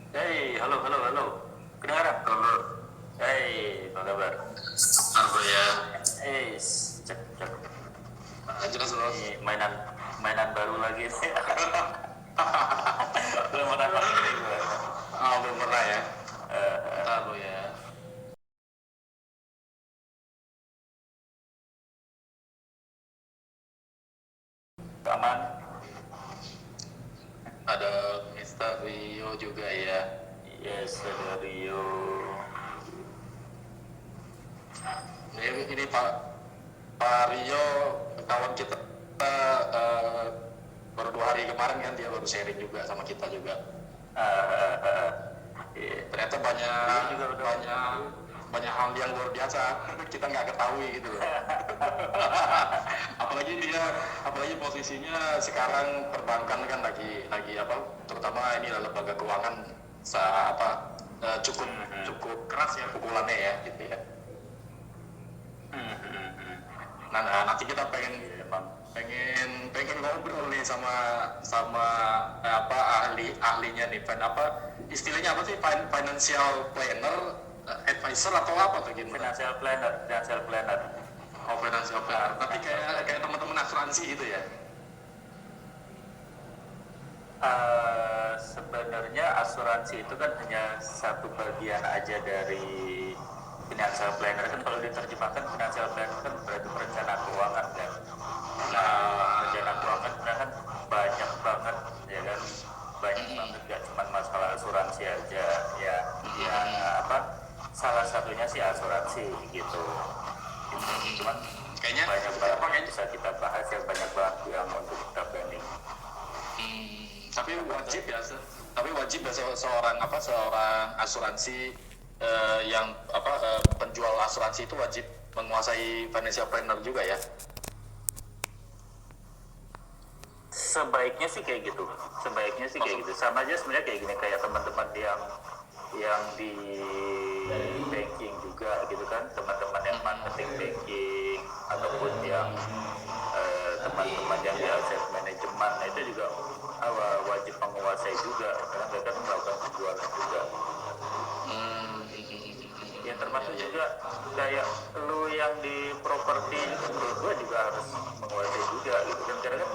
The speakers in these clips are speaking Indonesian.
Hei, halo, halo, halo. Kedengaran? Halo, Hei, apa kabar? apa ya? Hei, cek, cek. Jelas bro. Ini mainan mainan baru lagi nih. Belum pernah pakai ini gue. Belum pernah ya. Eh, Ntar bro ya. Aman? Ada Mister Rio juga ya. Yes, ada Rio. Ini Pak Rio, kawan kita, eh, baru 2 hari kemarin kan dia baru sharing juga sama kita juga. Iya. Ternyata Rio juga udah. banyak hal yang luar biasa kita nggak ketahui gitu loh. apalagi posisinya sekarang perbankan kan lagi apa, terutama ini lembaga keuangan cukup cukup keras ya pukulannya ya gitu ya. Nanti kita pengen Iya, emang. pengen ngobrol nih sama sama apa ahlinya nih, istilahnya apa sih, financial planner, advisor atau apa tuh gimana? Financial planner, financial planner. Oh, financial planner. Tapi kayak teman-teman asuransi gitu ya. Sebenarnya asuransi itu kan hanya satu bagian aja dari financial planner. Kan kalau diterjemahkan financial planner kan berarti perencana keuangan kan. Nah, perencana keuangan sebenarnya kan banyak banget, ya kan, banyak banget, gak cuma masalah asuransi aja ya. Ya apa, salah satunya sih asuransi gitu. Cuman Kayaknya banyak banget yang bisa kita bahas, yang banyak banget yang untuk kita planning. tapi wajib ya seorang asuransi, yang penjual asuransi itu wajib menguasai financial planner juga ya. Sebaiknya sih kayak gitu, sebaiknya sih kayak gitu. Sama aja sebenarnya kayak gini, kayak teman-teman yang di banking juga gitu kan, teman-teman yang marketing banking ataupun yang teman-teman yang di aset manajemen, nah itu juga wajib menguasai juga karena mereka kan melakukan penjualan juga. Ya termasuk juga kayak lu yang di properti itu, menurut gua juga harus menguasai juga gitu kan, karena kan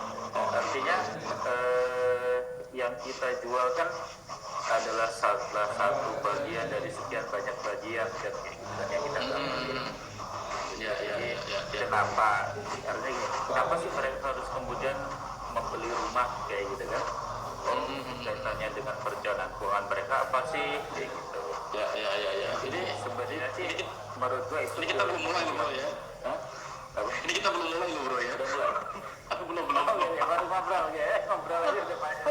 artinya yang kita jual kan adalah salah satu bagian dari sekian banyak bagian kan, kayak gitu kan yang kita dapetin. Jadi kenapa, artinya gini, kenapa sih mereka harus kemudian membeli rumah kayak gitu kan? Kaitannya dengan perencanaan keuangan mereka apa sih kayak gitu. Ya. Ini sebenarnya sih menurut gue itu Ini kita belum mulai loh bro ya. Hah? Apa? Ini kita belum mulai loh bro ya. Udah mulai. belum Oh, ya, baru ngobrol ya, ngobrol aja udah banyak.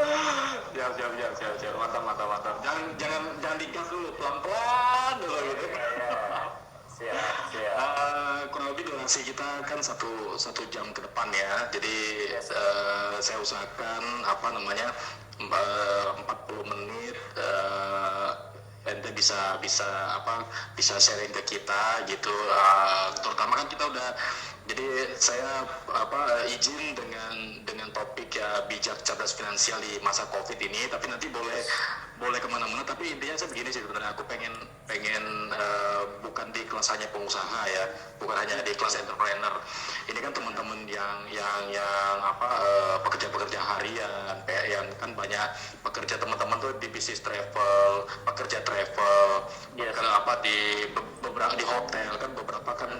Siap. Mantap. Jangan digas dulu, pelan-pelan dulu gitu. Ya, siap. Kurang lebih durasi kita kan satu jam ke depan ya. Jadi Yes. saya usahakan 40 menit, ente bisa sharing ke kita gitu. Terutama kan kita udah, jadi saya izin dengan topik ya, bijak cerdas finansial di masa COVID ini. Tapi nanti boleh kemana-mana. Tapi intinya saya begini sih sebenarnya, aku pengen bukan di kelas hanya pengusaha ya, bukan hanya di kelas entrepreneur. Ini kan teman-teman yang pekerja-pekerja harian, kayak yang kan banyak pekerja, teman-teman tuh di bisnis travel, pekerja travel, Yes. di beberapa di hotel kan, beberapa kan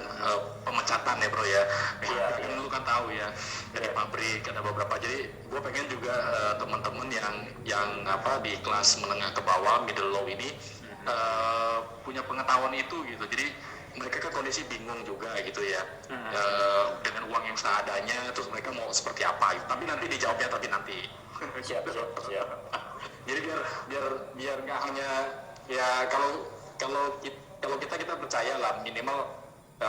pemecatan ya bro ya. Iya. Ini lu kan tahu ya, dari pabrik ada beberapa. Jadi gue pengen juga teman-teman yang di kelas menengah ke bawah, middle low ini punya pengetahuan itu gitu. Jadi mereka kan kondisi bingung juga gitu ya, dengan uang yang seadanya, terus mereka mau seperti apa gitu. Tapi nanti dijawabnya, Siap. jadi biar nggak hanya ya, kalau kita percaya lah, minimal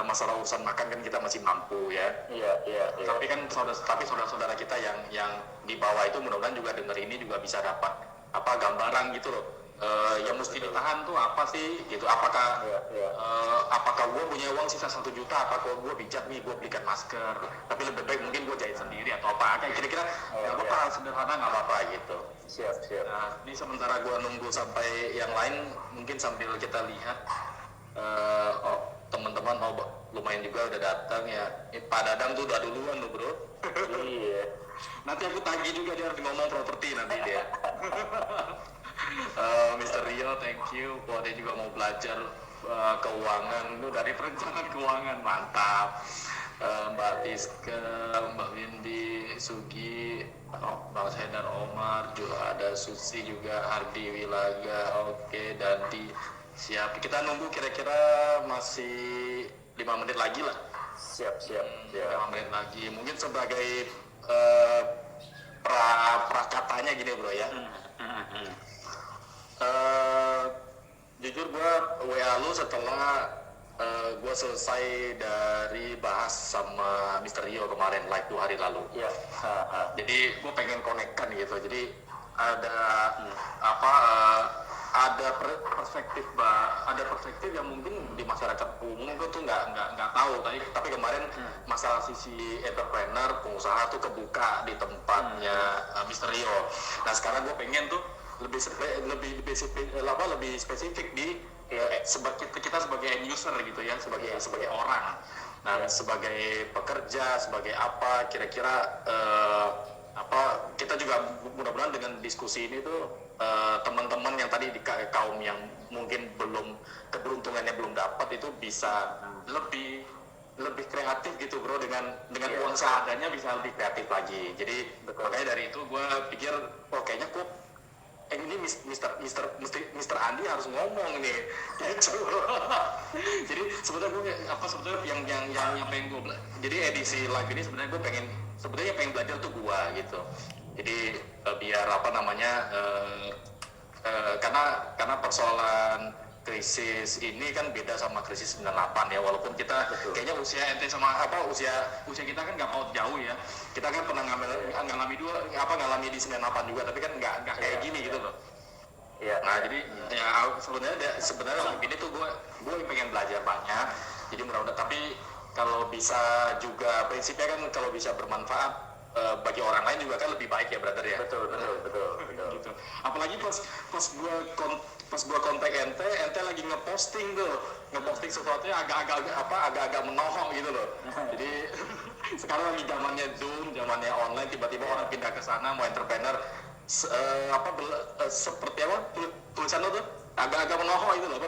masalah urusan makan kan kita masih mampu ya. Iya. Tapi kan saudara-saudara kita yang di bawah itu mudah-mudahan juga denger ini juga bisa dapat gambaran gitu loh. yang mesti ditahan tuh apa sih gitu, apakah apakah gue punya uang sisa 1 juta, apakah gue bijak nih gue belikan masker, tapi lebih baik mungkin gue jahit sendiri atau apa, kayak kira-kira nggak apa-apa, hal sederhana nggak apa-apa gitu. Siap. Nah, ini sementara gue nunggu sampai yang lain, mungkin sambil kita lihat teman-teman lumayan juga udah datang ya. Pak Dadang tuh udah duluan loh bro. Iya. Nanti aku tagih juga, dia harus ngomong properti nanti dia. Mr. Rio, thank you. Wah, dia juga mau belajar keuangan, lu dari perencanaan keuangan, mantap. Mbak Tiska, Mbak Windy, Sugi, Bang Sedar Omar, juga ada Susi juga, Ardi Wilaga, oke, Dandi, siap. Kita nunggu kira-kira masih 5 menit lagi lah. Siap. 5 menit lagi. Mungkin sebagai prakatanya gini bro ya. Jujur gue WA lu setelah gue selesai dari bahas sama Mr. Rio kemarin live 2 hari lalu. Iya. Jadi gue pengen konekkan gitu. Jadi ada ada perspektif yang mungkin di masyarakat umum gue tuh nggak tahu. Tapi kemarin masalah sisi entrepreneur, pengusaha tuh kebuka di tempatnya Mr. Rio. Nah sekarang gue pengen tuh lebih spesifik di kita sebagai end user gitu ya, sebagai orang. Nah sebagai pekerja, sebagai apa kira-kira kita juga mudah-mudahan dengan diskusi ini tuh teman-teman yang tadi di kaum yang mungkin keberuntungannya belum dapat itu bisa lebih kreatif gitu bro, dengan uang seadanya bisa lebih kreatif lagi. Jadi makanya dari itu gue pikir kayaknya kok ini Mr. Andi harus ngomong nih gitu. Jadi sebetulnya yang pengen gue jadi edisi live ini sebenarnya pengen belajar tuh gue gitu. Jadi biar karena persoalan krisis ini kan beda sama krisis 98 ya, walaupun kita kayaknya usia ente sama usia kita kan nggak mau jauh ya. Kita kan pernah ngalami di 98 juga, tapi kan nggak kayak gini gitu loh. Iya. Nah jadi ya sebenarnya ini tuh gue pengen belajar banyak. Jadi mudah-mudahan, tapi kalau bisa juga prinsipnya kan kalau bisa bermanfaat bagi orang lain juga kan lebih baik ya brother ya. Betul. Gitu. Apalagi pas gua kontak ente lagi ngeposting sesuatunya agak menohok gitu loh. Jadi sekarang lagi zamannya Zoom, zamannya online, tiba-tiba orang pindah ke sana mau entrepreneur, seperti apa tulisan lo tuh agak menohok itu loh, apa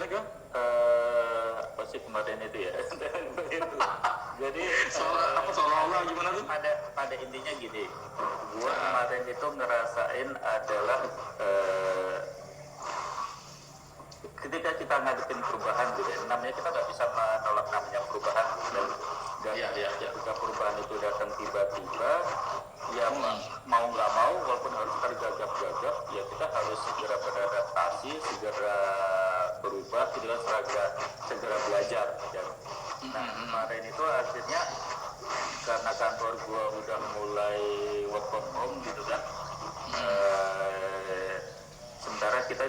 Apa sih kemarin itu ya? Jadi seolah-olah gimana tuh? Pada intinya gini, gua kemarin itu ngerasain adalah ketika kita ngadepin perubahan gitu ya, namanya kita nggak bisa menolak namanya perubahan gitu. Dan ketika perubahan itu datang tiba-tiba, ya mau nggak mau walaupun harus tergagap-gagap, ya kita harus segera beradaptasi, segera berubah, gitu kan, segera belajar. Nah kemarin itu akhirnya karena kantor gua udah mulai work from home gitu kan, sementara kita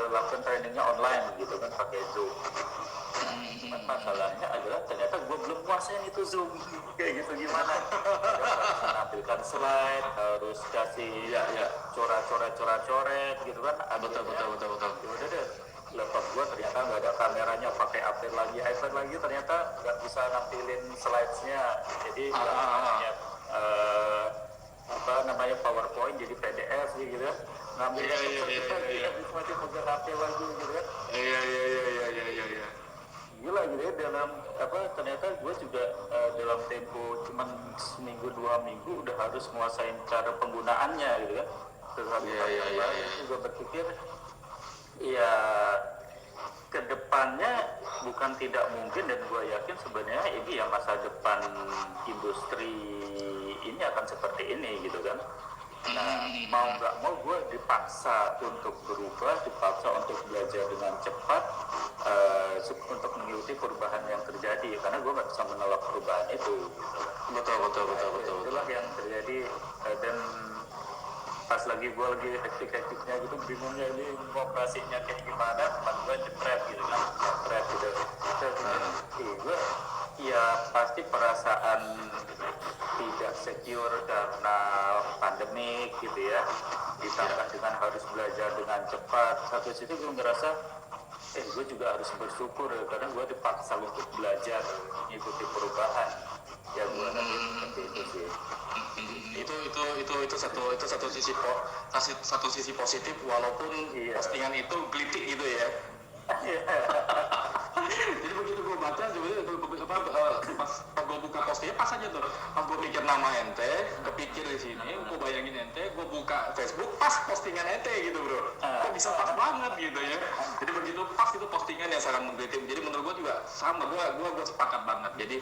lakukan trainingnya online gitu kan, pakai Zoom. Cuman masalahnya adalah ternyata gue belum kuasain itu Zoom kayak gitu, gimana harus menampilkan slide, harus kasih coret gitu kan. Betul. Udah deh, laptop gue ternyata nggak ada kameranya, pakai iPad lagi ternyata nggak bisa nampilin slides-nya. Jadi namanya PowerPoint jadi PDF gitu kan, ngambil masih fotografi lagi gitu kan. Iya. Gila gitu ya, ternyata gue juga dalam tempo cuman seminggu 2 minggu udah harus menguasain cara penggunaannya gitu kan. Gue berpikir ya kedepannya bukan tidak mungkin, dan gue yakin sebenarnya ini ya masa depan industri ini akan seperti ini gitu kan. Nah mau nggak mau gue dipaksa untuk berubah, dipaksa untuk belajar dengan cepat untuk mengikuti perubahan yang terjadi, karena gue nggak bisa menolak perubahan itu gitu. betul betul betul betul Itulah yang terjadi, dan pas lagi gue lagi hektik-hektiknya gitu, bingungnya ini mau operasinya kayak gimana, teman gue jepret gitu kan, jepret gitu. Gue ya pasti perasaan tidak secure karena pandemik gitu ya, ditambah dengan harus belajar dengan cepat. Satu sisi gue ngerasa gue juga harus bersyukur ya, karena gue dipaksa untuk belajar mengikuti perubahan ya. Gue seperti itu sih. Itu satu sisi positif, walaupun postingan itu gelitik gitu ya. Jadi begitu gue baca sebenarnya pas gue buka postingnya pas aja tuh, pas gue pikir nama ente, kepikir di sini, gue bayangin ente, gue buka Facebook pas postingan ente gitu bro, kok bisa pas banget gitu ya. Jadi begitu pas itu postingan yang sangat menggelitik. Jadi menurut gue juga sama, gue sepakat banget. Jadi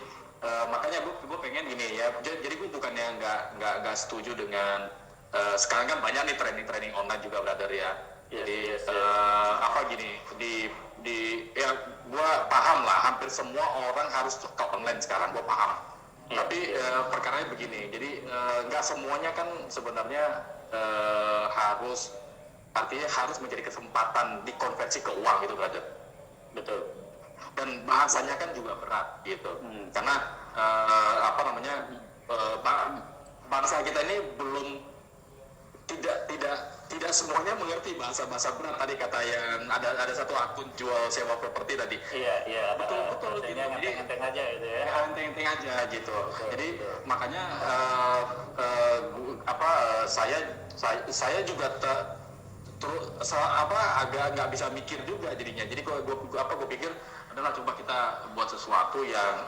makanya gue pengen gini ya. Jadi gue bukannya nggak setuju dengan sekarang kan banyak nih training online juga brother ya. Jadi apa gini di ya gue paham lah, hampir semua orang harus ke online sekarang, gue paham. Tapi perkaranya begini, jadi nggak semuanya kan sebenarnya artinya harus menjadi kesempatan dikonversi ke uang gitu brother. Betul. Dan bahasanya kan juga berat gitu, karena apa namanya, bangsa kita ini belum tidak semuanya mengerti bahasa berat. Tadi kata yang ada satu akun jual sewa properti tadi. Iya betul gitu. Jadi enteng aja gitu ya. Enteng aja gitu. Betul, jadi betul. Makanya saya juga agak nggak bisa mikir juga jadinya. Jadi gue pikir adalah coba kita buat sesuatu yang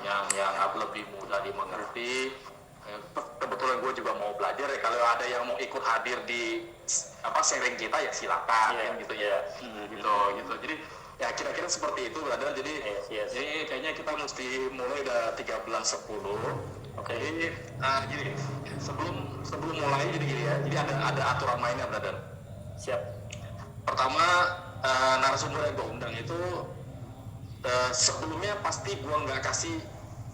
lebih mudah dimengerti. Kebetulan gue juga mau belajar ya, kalau ada yang mau ikut hadir di sharing kita ya silakan gitu ya. Gitu. Jadi ya kira-kira seperti itu brother. Jadi jadi kayaknya kita mesti mulai udah 13.10. Oke. Jadi gini, sebelum mulai jadi gini ya. Jadi ada aturan mainnya brother. Siap. Pertama, narasumber yang gue undang itu sebelumnya pasti gue nggak kasih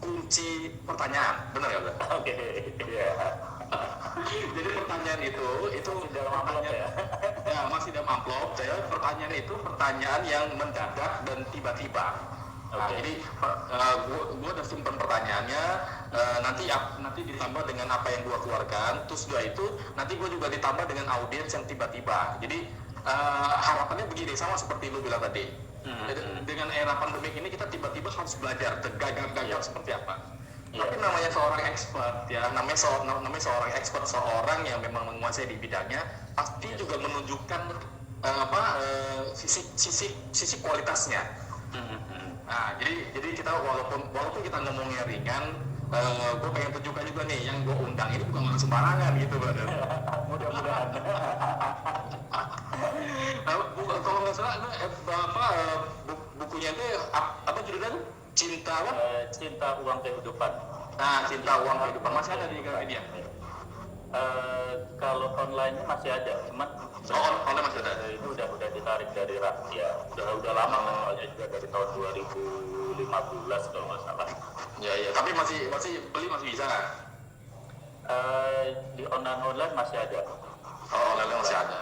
kunci pertanyaan, benar ya bro? Oke. Iya. Jadi pertanyaan itu dalam amplop ya? Ya masih dalam amplop. Pertanyaan itu pertanyaan yang mendadak dan tiba-tiba. Nah, jadi gue udah simpen pertanyaannya, nanti ditambah dengan apa yang gue keluarkan. Terus itu nanti gue juga ditambah dengan audiens yang tiba-tiba. Jadi harapannya begini, sama seperti lu bilang tadi. Dengan era pandemik ini kita tiba-tiba harus belajar gagal seperti apa. Tapi namanya seorang expert ya, namanya seorang expert, seorang yang memang menguasai di bidangnya, pasti juga menunjukkan sisi kualitasnya. Nah, jadi kita walaupun kita ngomongnya ringan, gue pengen tunjukkan juga nih, yang gue undang ini bukan orang sembarangan gitu brother. Mudah-mudahan. Kalau nggak salah bukunya itu apa judulnya tuh? Cinta Uang Kehidupan. Nah, Cinta Uang Kehidupan masih ada di Gramedia. Kalau online-nya masih ada, cuman online masih ada. Itu udah ditarik dari rak ya, udah lama kan, soalnya juga dari tahun 2015 kalau nggak salah. Ya, tapi masih beli masih bisa kan? Di online masih ada. Online masih ada.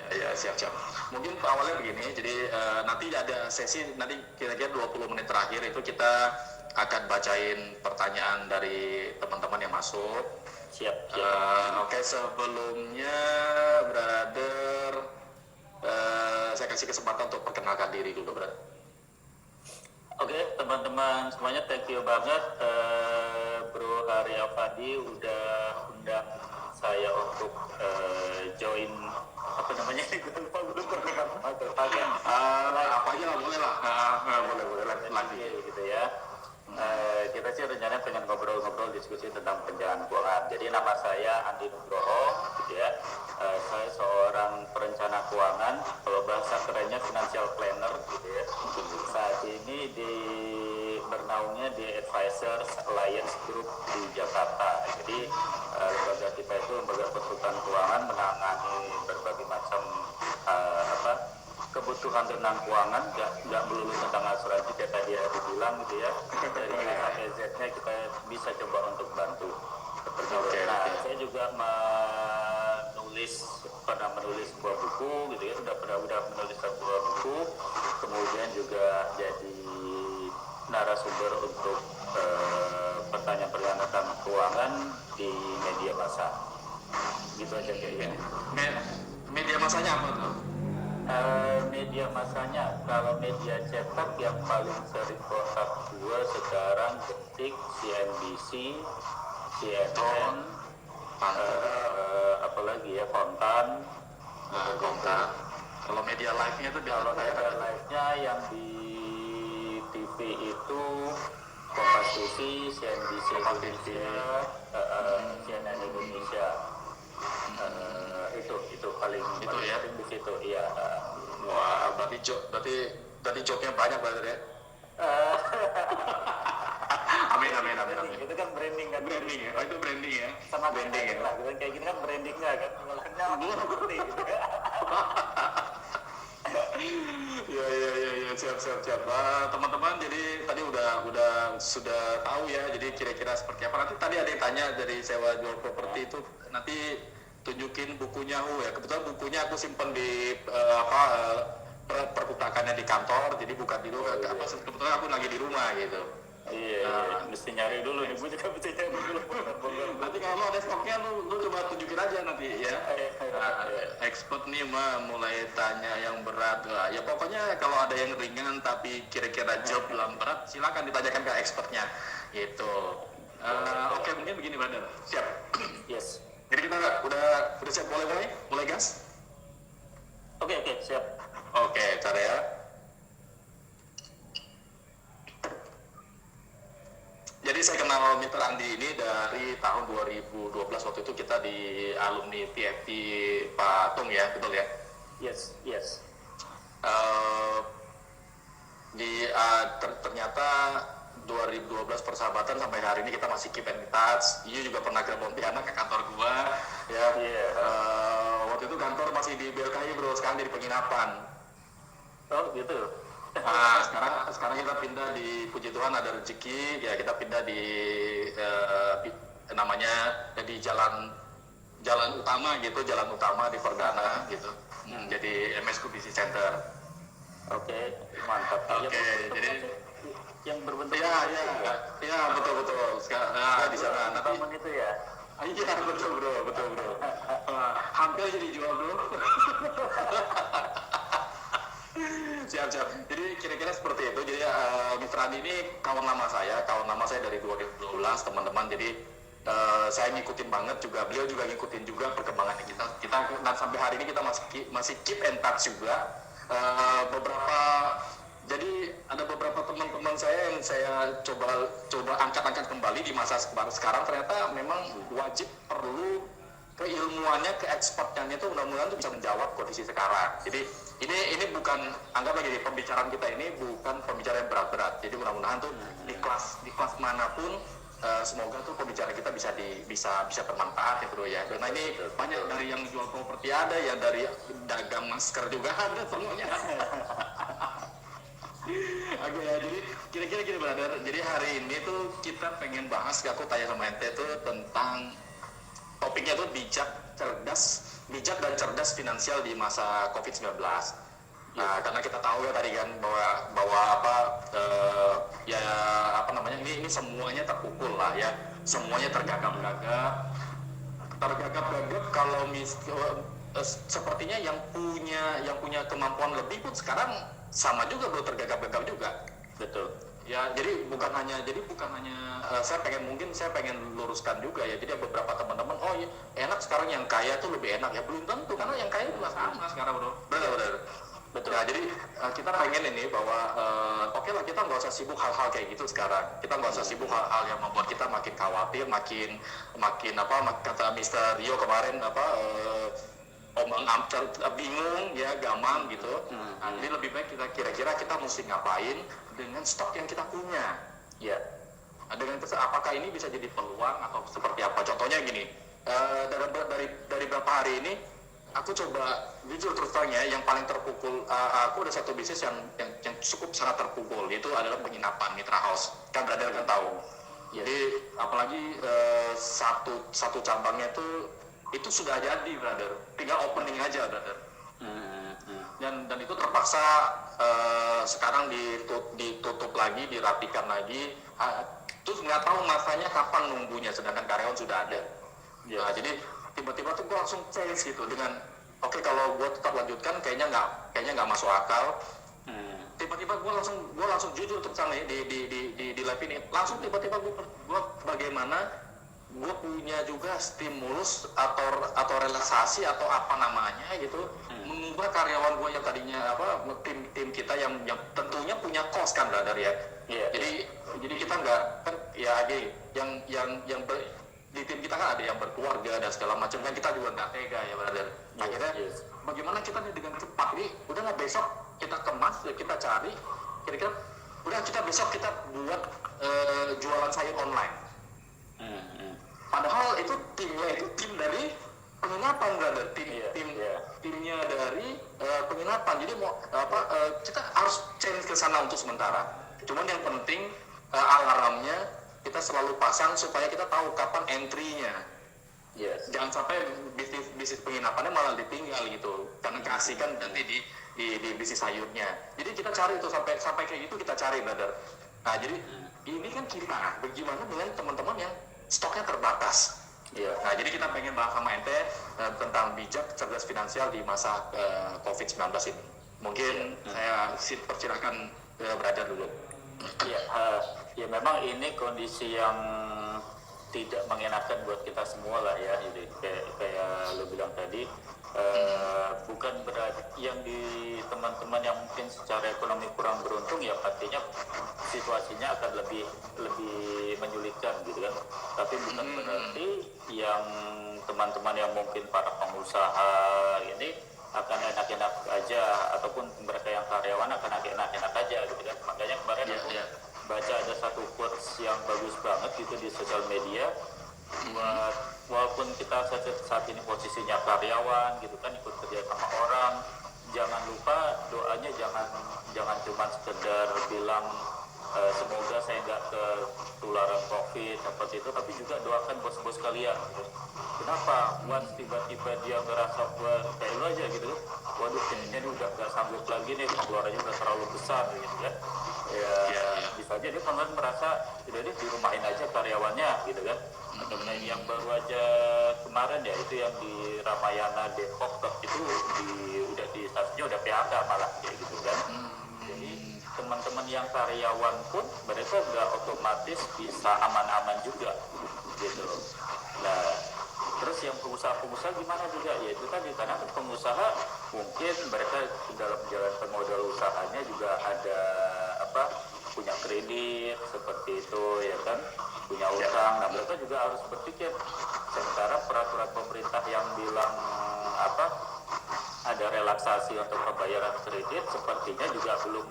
Iya, siap. Mungkin awalnya begini, jadi nanti ada sesi, nanti kira-kira 20 menit terakhir itu kita akan bacain pertanyaan dari teman-teman yang masuk. Siap. Oke, sebelumnya brother, saya kasih kesempatan untuk perkenalkan diri dulu brother. Oke, teman-teman semuanya, thank you banget Bro Arya Fadi udah undang saya untuk join apa namanya belum apa aja lah, boleh lah. Boleh lagi gitu ya. Kita sih rencananya pengen ngobrol-ngobrol diskusi tentang perencanaan keuangan. Jadi nama saya Andi Nugroho gitu ya. Saya seorang perencana keuangan, kalau bahasa kerennya financial planner gitu ya. Saat ini bernaungnya di Advisors Alliance Group di Jakarta. Jadi lembaga kita itu lembaga konsultan keuangan, menangani berbagai macam kebutuhan tentang keuangan, nggak melulu tentang asuransi kayak tadi Adi bilang gitu ya. Dari A sampai Z-nya kita bisa coba untuk bantu. Oke, Nah, oke. saya juga pernah menulis sebuah buku gitu ya, udah menulis sebuah buku, kemudian juga jadi narasumber untuk pertanyaan tentang keuangan di media massa. Gitu aja kayaknya. Media masanya apa tuh? Media masanya, kalau media cetak yang paling sering kontak gue sekarang Detik, CNBC, CNN, apalagi ya, Kontan. Kontak. Kalau media live-nya itu Kalau biasanya media live-nya yang di TV itu Kompas TV, CNBC Indonesia, CNN Indonesia. Itu paling ya? sering di situ, iya. Wah, berarti jobnya banyak berarti ya. Amin. Itu kan branding kan. Branding ya. Oh, itu branding ya. Sama branding ya. Lah, gitu kan, kayak gini kan brandingnya kan. Makanya ngerti gitu kan. Ya, siap. Teman-teman, jadi tadi sudah tahu ya, jadi kira-kira seperti apa. Nanti tadi ada yang tanya dari sewa jual properti itu, nanti tunjukin bukunya ya. Kebetulan bukunya aku simpen di perpustakaannya di kantor, jadi buka dulu. Kebetulan aku lagi di rumah gitu. Iya, mesti nyari dulu nih. Gue juga mesti nyari dulu. Nanti kalau ada stoknya lu coba tunjukin aja nanti ya. Expert nih mulai tanya yang berat. Ya pokoknya kalau ada yang ringan tapi kira-kira job belum berat, silakan ditanyakan ke expertnya gitu. Oke, mungkin begini brother. Siap. Yes. Jadi kita udah siap mulai gas. Oke, siap. Oke, cara ya. Jadi saya kenal Mr. Andi ini dari tahun 2012, waktu itu kita di alumni TFT Pak Tung ya, betul ya? Yes. Ternyata 2012 persahabatan sampai hari ini kita masih keep in touch. Iya juga pernah ke Pontianak ke kantor gua ya. Waktu itu kantor masih di BLKI bro, sekarang di penginapan. Oh gitu. Nah, sekarang kita pindah di Puji Tuhan ada rezeki ya, kita pindah di namanya di jalan utama gitu, jalan utama di Verdana gitu. Jadi MS Kubisi Center. Oke, mantap. Oke, jadi yang berbentuk ya betul. Sekarang di sana nanti taman itu ya. Iya betul bro. Hampir jadi jual bro. Siap. Jadi kira-kira seperti itu. Jadi Mr. Andi ini kawan lama saya dari 2012 teman-teman. Jadi saya ngikutin banget juga, beliau juga ngikutin juga perkembangan kita dan sampai hari ini kita masih keep in touch juga. Jadi ada beberapa teman-teman saya yang saya coba angkat kembali di masa sekarang. Ternyata memang wajib perlu keilmuannya, keekspertannya itu mudah-mudahan itu bisa menjawab kondisi sekarang. Jadi ini bukan, anggap lagi di pembicaraan kita ini bukan pembicaraan yang berat-berat. Jadi mudah-mudahan tuh di kelas manapun semoga tuh pembicaraan kita bisa bermanfaat ya bro ya. Karena ini banyak dari yang jual properti ada, yang dari dagang masker juga ada semuanya. Oke ya, jadi kira-kira gini brother. Jadi hari ini tuh kita pengen bahas, aku tanya sama ente tuh tentang topiknya tuh bijak dan cerdas finansial di masa COVID-19. Nah, karena kita tahu ya tadi kan bahwa ini semuanya terpukul lah ya, semuanya tergagap-gagap kalau sepertinya yang punya kemampuan lebih pun sekarang sama juga bro, tergagap-gagap juga. Betul. Ya, jadi bukan hanya saya pengen luruskan juga ya. Jadi beberapa teman-teman, oh ya, enak sekarang yang kaya tuh lebih enak ya, belum tentu karena yang kaya juga sama sekarang bro. Benar. Betul. Nah, jadi kita pengen ini bahwa oke lah, kita nggak usah sibuk hal-hal kayak gitu sekarang. Kita nggak usah sibuk hal-hal yang membuat kita makin khawatir, makin kata Mr. Rio kemarin bingung ya, gamang gitu. Nah, jadi lebih baik kita kira-kira kita mesti ngapain dengan stok yang kita punya. Ya. Dengan apakah ini bisa jadi peluang atau seperti apa? Contohnya gini, dari berapa hari ini aku coba jujur terus terang ya, yang paling terpukul, aku ada satu bisnis yang cukup sangat terpukul, yaitu adalah penginapan Mitra House. Kan brother kan tahu. Jadi apalagi satu cabangnya itu sudah jadi, brother. Tinggal opening aja, brother. Dan itu terpaksa sekarang ditutup lagi, dirapikan lagi. Terus nggak tahu masanya kapan nunggunya, sedangkan karyawan sudah ada. Nah, jadi tiba-tiba tuh gue langsung change gitu dengan oke, kalau gue tetap lanjutkan kayaknya nggak masuk akal. Tiba-tiba gue langsung jujur untuk sana di live ini, langsung tiba-tiba gue bagaimana gue punya juga stimulus atau relaksasi atau apa namanya gitu, mengubah karyawan gue yang tadinya tim kita yang tentunya punya cost kan, brother ya. Jadi kita nggak kan ya di tim kita kan ada yang berkeluarga dan segala macam, kan kita juga nggak tega ya, brother. Akhirnya bagaimana kita nih dengan cepat nih, udah nggak besok kita kemas, kita cari kira-kira udah kita besok kita buat jualan sayur online. Padahal itu tim dari penginapan, brother. Timnya dari penginapan. Jadi kita harus change ke sana untuk sementara. Cuman yang penting alarmnya kita selalu pasang supaya kita tahu kapan entry-nya. Jangan sampai bisnis penginapannya malah ditinggal gitu, karena keasikan nanti di bisnis sayurnya. Jadi kita cari itu sampai kayak gitu, kita cari, brother. Nah, jadi ini kan kita bagaimana dengan teman-teman yang stoknya terbatas. Nah, jadi kita pengen bahas sama ente tentang bijak cerdas finansial di masa COVID-19 ini. Mungkin saya persilakan brother dulu. Ya memang ini kondisi yang tidak mengenakan buat kita semua lah ya. Jadi kayak lo bilang tadi, bukan berarti yang di teman-teman yang mungkin secara ekonomi kurang beruntung ya pastinya situasinya akan lebih menyulitkan gitu kan. Tapi bukan berarti yang teman-teman yang mungkin para pengusaha ini akan enak-enak aja, ataupun mereka yang karyawan akan enak-enak aja gitu kan. Makanya kemarin aku baca ada satu quotes yang bagus banget gitu di sosial media, buat walaupun kita saat ini posisinya karyawan gitu kan, ikut kerja sama orang, jangan lupa doanya jangan cuma sekedar bilang semoga saya nggak ketularan COVID seperti itu, tapi juga doakan bos-bos kalian gitu. Kenapa? Once tiba-tiba dia ngerasa kayak lu aja gitu, waduh kayaknya dia udah nggak sanggup lagi nih, pengeluarannya udah terlalu besar gitu kan. Bisa aja dia kemarin merasa tidak di rumahin aja karyawannya gitu kan. Atau yang baru aja kemarin ya itu yang di Ramayana Depok itu stasiunnya udah PHK malah kayak gitu kan. Jadi teman-teman yang karyawan pun mereka nggak otomatis bisa aman-aman juga gitu. Nah, terus yang pengusaha gimana juga ya itu tadi, karena pengusaha mungkin mereka dalam menjalankan modal usahanya juga ada punya kredit seperti itu ya kan, punya utang. Nah, mereka juga harus berpikir, sementara peraturan pemerintah yang bilang ada relaksasi untuk pembayaran kredit sepertinya juga belum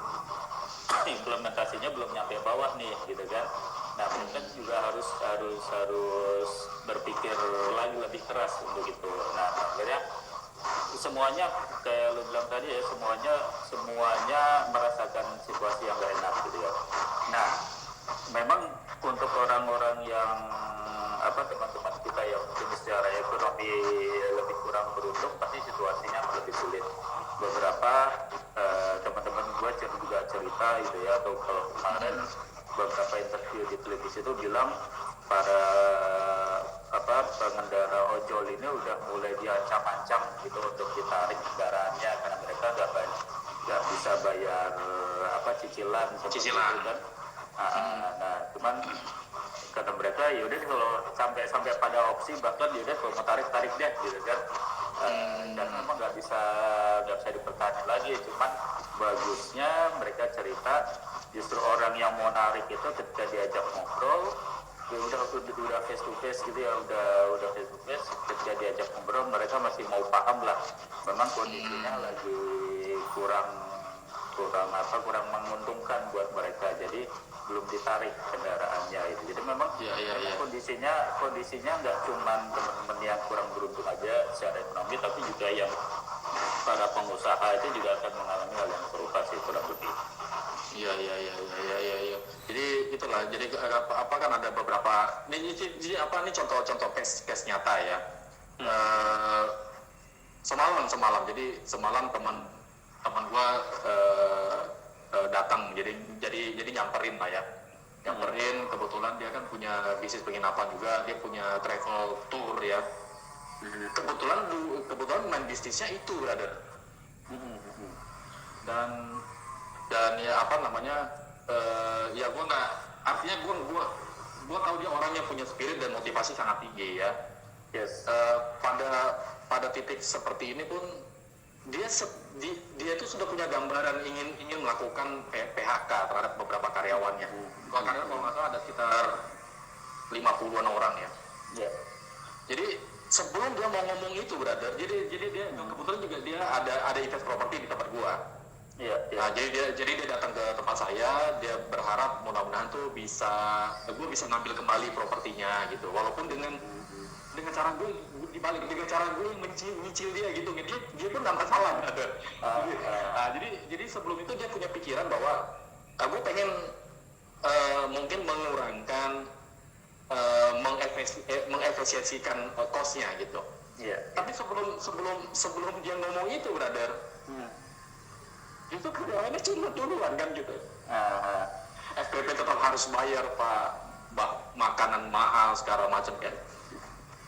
implementasinya belum nyampe bawah nih gitu kan. Nah, mereka juga harus berpikir lagi lebih keras untuk itu. Nah, akhirnya semuanya kayak lu bilang tadi ya, semuanya merasakan situasi yang gak enak gitu ya. Nah, memang untuk orang-orang yang teman-teman kita yang mungkin secara ekonomi lebih kurang beruntung, pasti situasinya lebih sulit. Beberapa teman-teman gue juga cerita gitu ya, atau kalau kemarin beberapa interview di televisi itu bilang para pengendara ojol ini udah mulai diancam-ancam gitu untuk ditarik kendaraannya karena mereka nggak bisa bayar cicilan itu kan. Nah, cuman kata mereka yaudah kalau sampai pada opsi bahkan yaudah kalau mau tarik deh gitu kan. Dan memang nggak bisa dipertahankan lagi. Cuman bagusnya mereka cerita justru orang yang mau narik itu ketika diajak ngobrol ya udah face to face gitu ya, udah face to face, ketika diajak ngobrol mereka masih mau paham lah memang kondisinya lagi kurang menguntungkan buat mereka, jadi belum ditarik kendaraannya itu. Jadi memang kondisinya nggak cuma teman-teman yang kurang beruntung aja secara ekonomi, tapi juga yang para pengusaha itu juga akan mengalami hal yang serupa sih kurang lebih. Iya. Jadi itulah, jadi apa kan ada beberapa ini contoh case nyata ya. Semalam jadi semalam teman gua datang, jadi nyamperin lah ya, kebetulan dia kan punya bisnis penginapan juga, dia punya travel tour ya. Kebetulan main bisnisnya itu brother. Dan ya apa namanya, ya gue nggak, artinya gue tahu dia orangnya punya spirit dan motivasi sangat tinggi ya. Yes. Pada titik seperti ini pun dia itu sudah punya gambaran ingin melakukan PHK terhadap beberapa karyawannya. Kalau nggak salah ada sekitar 50-an orang ya. Yeah. Jadi sebelum dia mau ngomong itu brother, jadi dia kebetulan juga dia ada invest properti di tempat gua. Iya. Nah, jadi dia datang ke tempat saya, dia berharap mudah-mudahan tuh gue bisa ngambil kembali propertinya gitu, walaupun dengan cara gue dibalik, dengan cara gue nyicil dia gitu, dia pun nggak masalah brother. Nah, jadi sebelum itu dia punya pikiran bahwa gue pengen mungkin mengurangkan mengefisiensikan kosnya gitu. Iya. Tapi sebelum dia ngomong itu brother, itu karyawannya cuma duluan kan gitu. SPP tetap harus bayar pak, makanan mahal segala macam kan.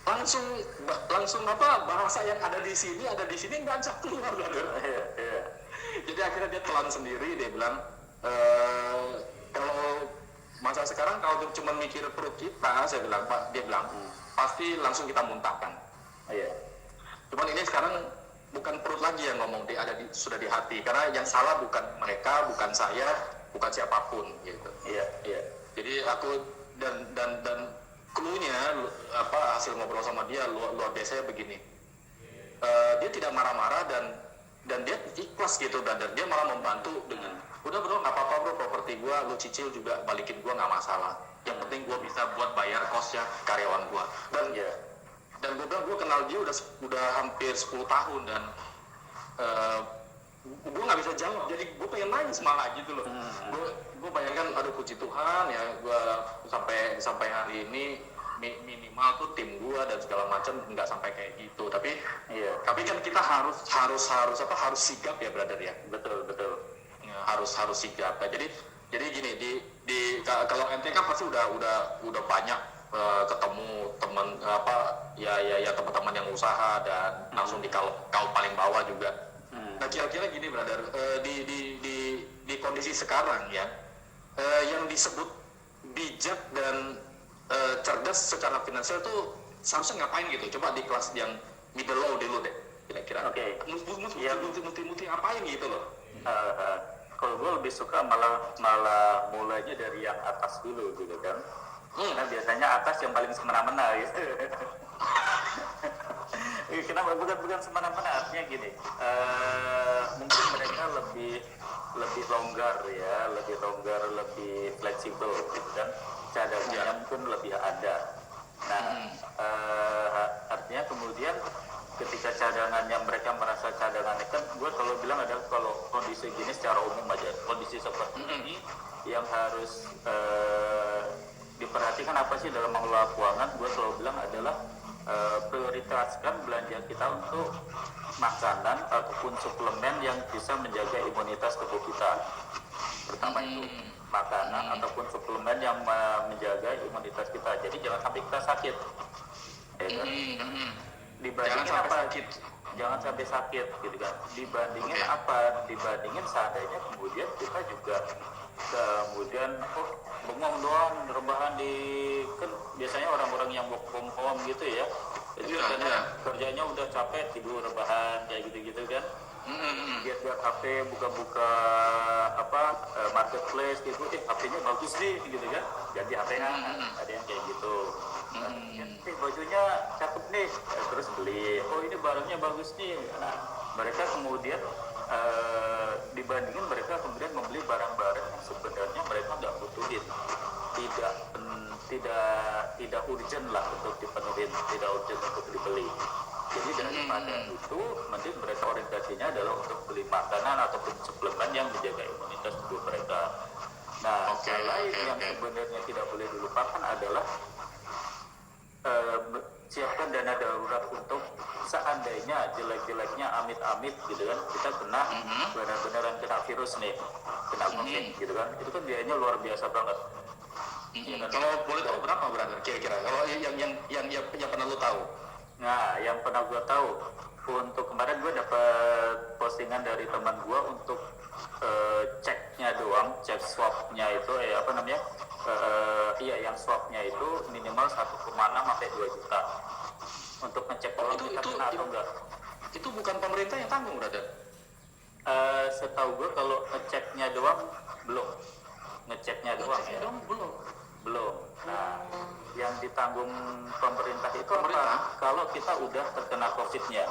Langsung apa, bahasa yang ada di sini nggak bisa keluar brother. Iya. Jadi akhirnya dia telan sendiri, dia bilang kalau masa sekarang kalau cuma mikir perut kita, dia bilang pasti langsung kita muntahkan. Iya. Cuman ini sekarang bukan perut lagi yang ngomong, sudah di hati, karena yang salah bukan mereka, bukan saya, bukan siapapun gitu. Iya. Jadi aku dan clue-nya hasil ngobrol sama dia luar biasa begini. Dia tidak marah-marah dan dia ikhlas gitu, dan dia malah membantu dengan udah bro, nggak apa-apa bro, properti gua lu cicil juga balikin gua, nggak masalah, yang penting gua bisa buat bayar kosnya karyawan gua. Dan gue bilang gue kenal dia udah hampir 10 tahun dan gue nggak bisa jawab, jadi gue pengen nangis malah gitu loh. Gue bayangkan, aduh puji Tuhan ya, gue sampai hari ini minimal tuh tim gue dan segala macam nggak sampai kayak gitu. Tapi kan kita harus sigap ya brother ya. Betul. Ya, harus sigap. Nah, jadi gini, kalau ente kan pasti udah banyak ketemu teman teman-teman yang usaha dan langsung di kaum paling bawah juga. Nah kira-kira gini brother, di kondisi sekarang ya, yang disebut bijak dan cerdas secara finansial tuh seharusnya ngapain gitu? Coba di kelas yang middle low dulu deh kira-kira. Oke. Mesti ngapain gitu loh? Kalau gue lebih suka malah mulainya dari yang atas dulu gitu kan. Karena biasanya atas yang paling semena-mena gitu. Kenapa bukan semena-mena, artinya gini, mungkin mereka lebih longgar ya, lebih fleksibel gitu kan, cadangannya mungkin lebih ada. Nah, artinya kemudian ketika cadangannya, mereka merasa cadangannya, kan gue selalu bilang adalah kalau kondisi gini secara umum aja, kondisi seperti ini yang harus diperhatikan apa sih dalam mengelola keuangan. Gue selalu bilang adalah prioritaskan belanja kita untuk makanan ataupun suplemen yang bisa menjaga imunitas tubuh kita. Pertama itu makanan ataupun suplemen yang menjaga imunitas kita. Jadi jangan sampai kita sakit. Dibandingin apa? Jangan sampai sakit gitu kan. Dibandingin apa? Dibandingin seandainya kemudian kita juga kemudian bengong doang rebahan di, kan biasanya orang-orang yang work from home gitu ya, jadi kerjanya udah capek, tidur rebahan kayak gitu-gitu kan. Lihat HP, buka marketplace gitu, HP-nya bagus nih gitu kan, ganti HP-nya. Ada yang kayak gitu. Bajunya cakep nih, terus beli. Oh ini barangnya bagus nih. Nah, mereka kemudian dibandingin mereka kemudian membeli barang-barang yang sebenarnya mereka nggak butuhin, tidak urgent lah untuk dipenuhi, tidak urgent untuk dibeli. Jadi daripada itu, mending mereka orientasinya adalah untuk beli makanan ataupun suplemen yang menjaga imunitas tubuh mereka. Nah, Oke, hal lain oke, yang oke. sebenarnya tidak boleh dilupakan adalah siapkan dana darurat untuk seandainya jelek-jeleknya amit-amit gitu kan, kita kena benar-benaran kena virus nih, kena COVID gitu kan, itu kan biayanya luar biasa banget. Ya kan? Kalau boleh tahu berapa brother kira-kira? Kalau yang pernah lu tahu? Nah, yang pernah gue tahu, untuk kemarin gue dapat postingan dari teman gue untuk ceknya doang, cek swabnya itu, apa namanya? Iya, yang swabnya itu minimal 1,6 sampai 2 juta untuk ngecek doang kita kena atau enggak. Itu bukan pemerintah yang tanggung, brother. Setahu gue kalau ngeceknya doang belum, ngeceknya doang ya. Belum. Nah, yang ditanggung pemerintah itu apa? Kalau kita udah terkena COVID-nya.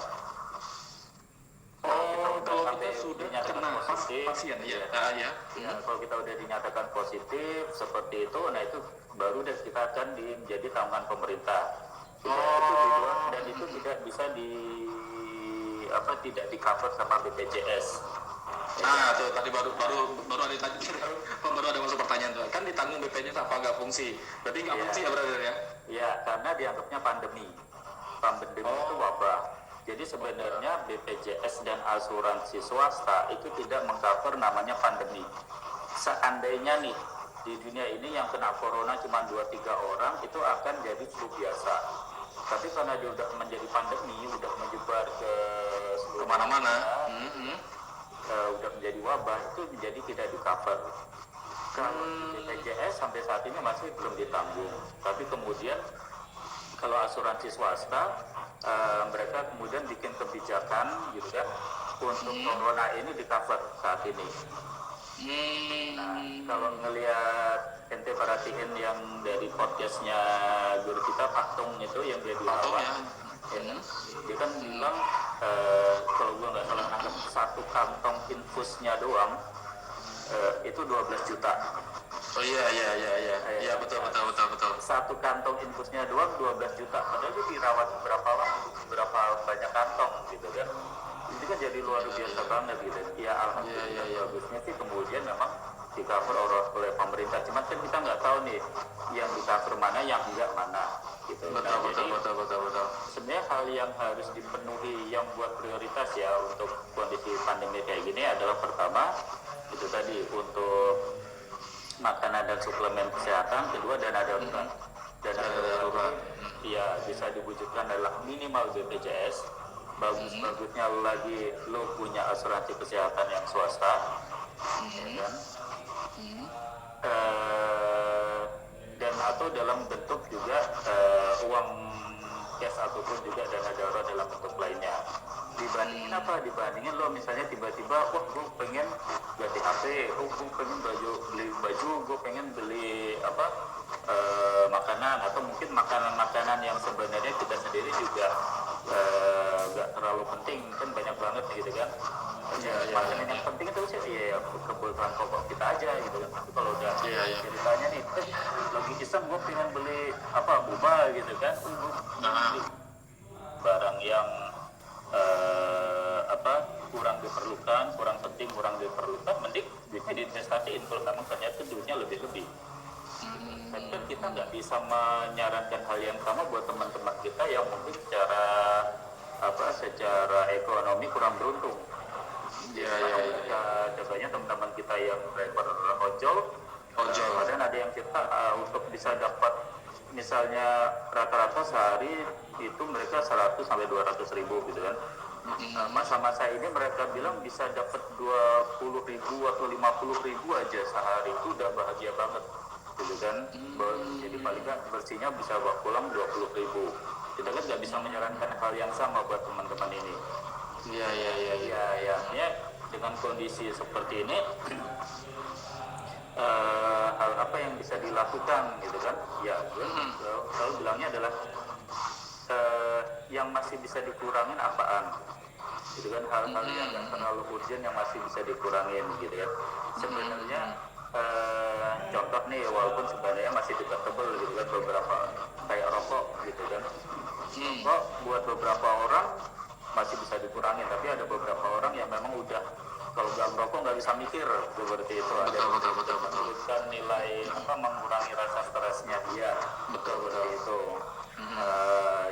Kalau kita sudah dinyatakan kena positif, pasien, ya. ya, kalau kita udah dinyatakan positif seperti itu, nah itu baru deh kita akan menjadi tanggungan pemerintah. Itu di luar, dan itu tidak bisa tidak di cover sama BPJS. Nah, tuh tadi baru ada masuk pertanyaan tuh. Kan ditanggung BPJS apa nggak fungsi? Berarti nggak fungsi ya, brother ya? Iya, karena dianggapnya pandemi. Pandemi itu wabah. Jadi sebenarnya BPJS dan asuransi swasta itu tidak mengcover namanya pandemi. Seandainya nih di dunia ini yang kena corona cuma 2-3 orang, itu akan jadi flu biasa. Tapi karena dia udah menjadi pandemi, udah menyebar ke seluruh Kemana-mana. Udah menjadi wabah, itu menjadi tidak di cover. Kalau BPJS sampai saat ini masih belum ditanggung. Tapi kemudian kalau asuransi swasta, mereka kemudian bikin kebijakan gitu kan untuk corona ini di cover saat ini. Nah, kalau ngelihat ente perhatiin yang dari podcastnya guru kita Pak Tung itu yang dia dirawat, ya kan? Dia kan bilang kalau gua nggak salah nangkep, satu kantong infusnya doang itu 12 juta. Oh iya, betul. Satu kantong infusnya doang 12 juta. Padahal dia dirawat berapa banyak kantong gitu kan. Ini kan jadi luar biasa banget gitu. Ya alhamdulillah bagusnya sih kemudian memang di cover oleh pemerintah. Cuman kan kita nggak tahu nih yang di cover mana, yang enggak mana gitu. Betul. Sebenarnya hal yang harus dipenuhi yang buat prioritas ya untuk kondisi pandemi kayak gini adalah pertama itu tadi untuk makanan dan suplemen kesehatan, kedua dana darurat. Dana darurat ya bisa diwujudkan adalah minimal BPJS, bagusnya lagi lo punya asuransi kesehatan yang swasta, ya kan? Dan atau dalam bentuk juga uang cash ataupun juga dana darurat dalam bentuk lainnya. Dibandingin apa? Dibandingin lo misalnya tiba-tiba, wah gue pengen ganti HP, gue pengen beli baju, gue pengen beli makanan, atau mungkin makanan-makanan yang sebenarnya kita sendiri juga gak terlalu penting, kan banyak banget gitu kan. Makanan yang penting itu sih ya kebutuhan pokok kita aja gitu kan. Tapi kalau udah ceritanya nih, lagi iseng gue pengen beli boba gitu kan, barang yang kurang diperlukan, kurang penting, kurang diperlukan, mending duitnya diinvestasiin kalau memang ternyata duitnya lebih-lebih. Tapi kan kita nggak bisa menyarankan hal yang sama buat teman-teman kita yang mungkin secara ekonomi kurang beruntung. Ada banyak teman-teman kita yang driver ojol, dan ada yang kita untuk bisa dapat misalnya rata-rata sehari itu mereka 100 sampai 200 ribu gitu kan. Masa-masa ini mereka bilang bisa dapat 20 ribu atau 50 ribu aja sehari, itu udah bahagia banget gitu kan. Jadi paling nggak bersihnya bisa bawa pulang 20 ribu. Kita kan nggak bisa menyarankan hal yang sama buat teman-teman ini. Ya, dengan kondisi seperti ini hal apa yang bisa dilakukan gitu kan. Ya gue selalu bilangnya adalah yang masih bisa dikurangin apaan gitu kan, hal-hal yang nggak terlalu urgent yang masih bisa dikurangin gitu kan. Sebenarnya contoh nih, walaupun sebenarnya masih debatable gitu kan, beberapa kayak rokok gitu kan, rokok buat beberapa orang masih bisa dikurangi, tapi ada beberapa orang yang memang udah kalau nggak merokok nggak bisa mikir seperti itu. Betul. Menurunkan nilai mengurangi rasa stresnya dia. Betul. Itu.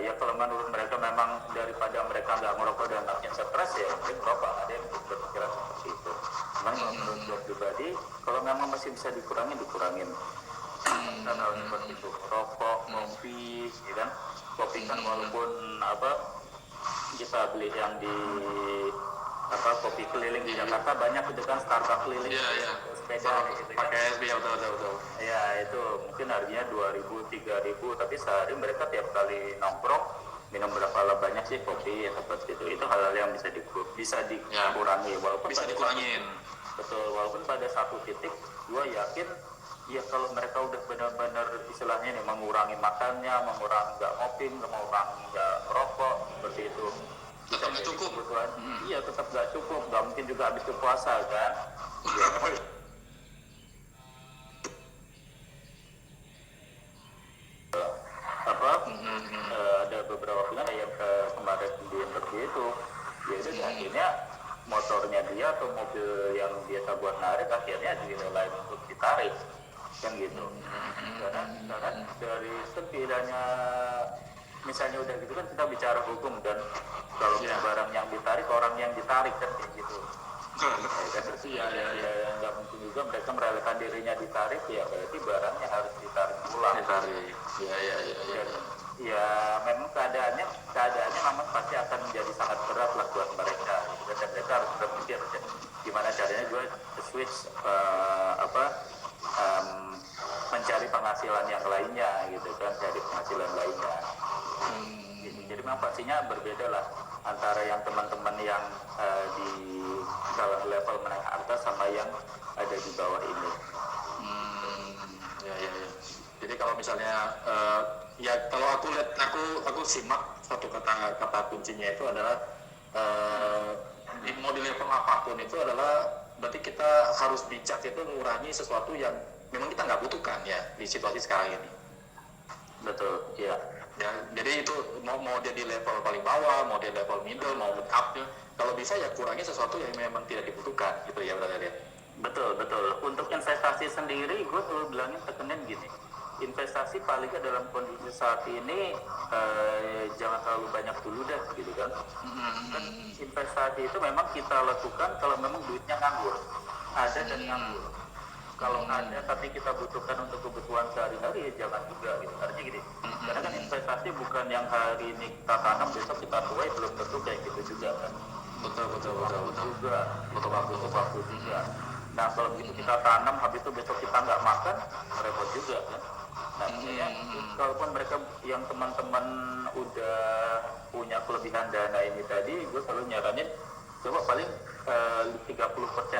Ya kalau menurut mereka memang daripada mereka nggak merokok dan makin stres ya mungkin merokok, ada yang berpikiran seperti itu. Cuman kalau menurut gue pribadi, kalau memang masih bisa dikurangin dan hal seperti itu, rokok, kopi, ya kan, kopi kan walaupun kita beli yang di kopi keliling di Jakarta banyak itu kan, Starbucks keliling, sepeda gitu kan, pakai SB, betul. ya itu mungkin harganya 2.000-3.000, tapi sehari mereka tiap kali nongkrong minum berapa banyak sih kopi seperti itu hal-hal yang bisa dikurangi, walaupun bisa dikurangin. Betul, walaupun pada satu titik gue yakin ya kalau mereka udah benar-benar istilahnya nih mengurangi makannya, mengurangi nggak ngopi, mengurangi nggak merokok seperti itu, tetap nggak cukup. Iya, tetap nggak cukup, nggak mungkin juga habis itu puasa kan. Ada beberapa pilihan yang kemarin di interview itu, ya udah akhirnya motornya dia atau mobil yang biasa buat narik akhirnya dinilai untuk ditarik kan gitu. Karena dari setidaknya misalnya udah gitu kan kita bicara hukum dan kalau barang yang ditarik orang yang ditarik kan kayak gitu. Ya nggak mungkin juga mereka merelakan dirinya ditarik, ya berarti barangnya harus ditarik pulang. Ya memang keadaannya memang pasti akan menjadi sangat berat lah buat mereka. Dan mereka harus berpikir gimana caranya gue switch mencari penghasilan yang lainnya gitu kan, cari penghasilan lainnya. Jadi memang pastinya berbeda lah antara yang teman-teman yang di dalam level menengah atas sama yang ada di bawah ini. Jadi kalau misalnya kalau aku lihat, aku simak satu kata kuncinya itu adalah mau di level apapun itu adalah berarti kita harus bijak itu mengurangi sesuatu yang memang kita nggak butuhkan ya di situasi sekarang ini. Betul, ya. Jadi itu mau dia di level paling bawah, mau dia level middle, mau upnya, kalau bisa ya kurangi sesuatu yang memang tidak dibutuhkan gitu ya berarti ya. Betul. Untuk investasi sendiri, gue selalu bilangin tekenin gini, investasi paling dalam kondisi saat ini jangan terlalu banyak dulu deh gitu kan. Kan investasi itu memang kita lakukan kalau memang duitnya nganggur, ada dan nganggur. Kalau ada tapi kita butuhkan untuk kebutuhan sehari-hari ya jangan juga gitu. Artinya gini, karena kan investasi bukan yang hari ini kita tanam besok kita tuai, belum tentu kayak gitu juga kan. Betul. Butuh waktu juga. Nah kalau begitu kita tanam habis itu besok kita nggak makan, repot juga kan. Nah ya, kalaupun mereka yang teman-teman udah punya kelebihan dana ini tadi, gue selalu nyaranin coba paling 30%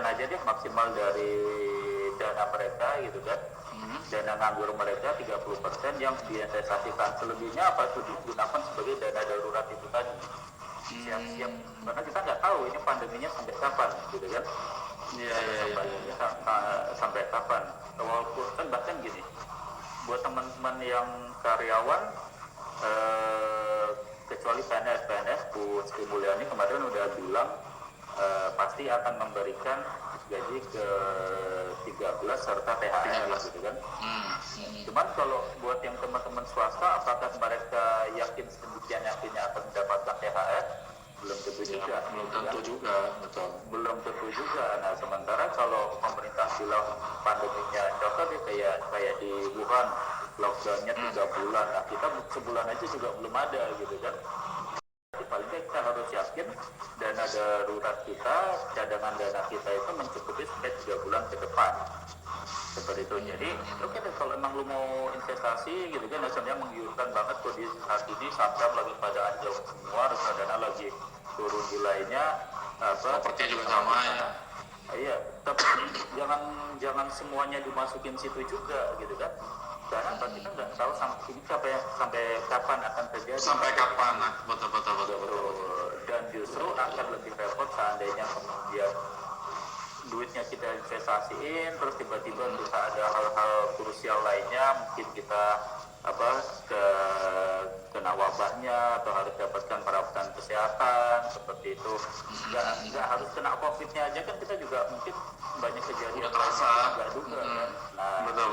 aja deh maksimal dari dana mereka gitu kan. Dana nganggur mereka 30% yang diinvestasikan, selebihnya apa itu digunakan sebagai dana darurat itu tadi. Siap-siap, karena kita nggak tahu ini pandeminya sampai kapan gitu kan. Sampai kapan, walaupun kan bahkan gini, buat teman-teman yang karyawan kecuali PNS Bu Sri Mulyani kemarin udah bilang pasti akan memberikan gaji ke 13 serta THR gitu kan. Cuman kalau buat yang teman-teman swasta, apakah mereka yakin sedemikian yakinnya akan mendapatkan THR? Belum tentu juga. Belum tentu juga. Nah sementara kalau pemerintah bilang pandeminya contoh kayak di Wuhan lockdownnya 3 bulan, nah kita sebulan aja juga belum ada gitu kan. Paling tidak kita harus yakin dana darurat kita, cadangan dana kita itu mencukupi sampai 3 bulan ke depan seperti itu. Jadi oke deh, kalau emang lu mau investasi gitu kan, sebenarnya menggiurkan banget kok di saat ini, saham lagi pada anjlok semua, reksadana lagi turun nilainya, properti juga sama ya. Iya, tapi jangan semuanya dimasukin situ juga gitu kan. Karena kita nggak tahu sampai kapan akan terjadi. Sampai kapan, betul. Dan justru akan lebih repot seandainya kemudian duitnya kita investasiin, terus tiba-tiba bisa ada hal-hal krusial lainnya, mungkin kita kena wabahnya atau harus dapatkan perawatan kesehatan seperti itu. Nggak harus kena COVID-nya aja kan, kita juga mungkin banyak kejadian nggak duga kan. Nah, betul.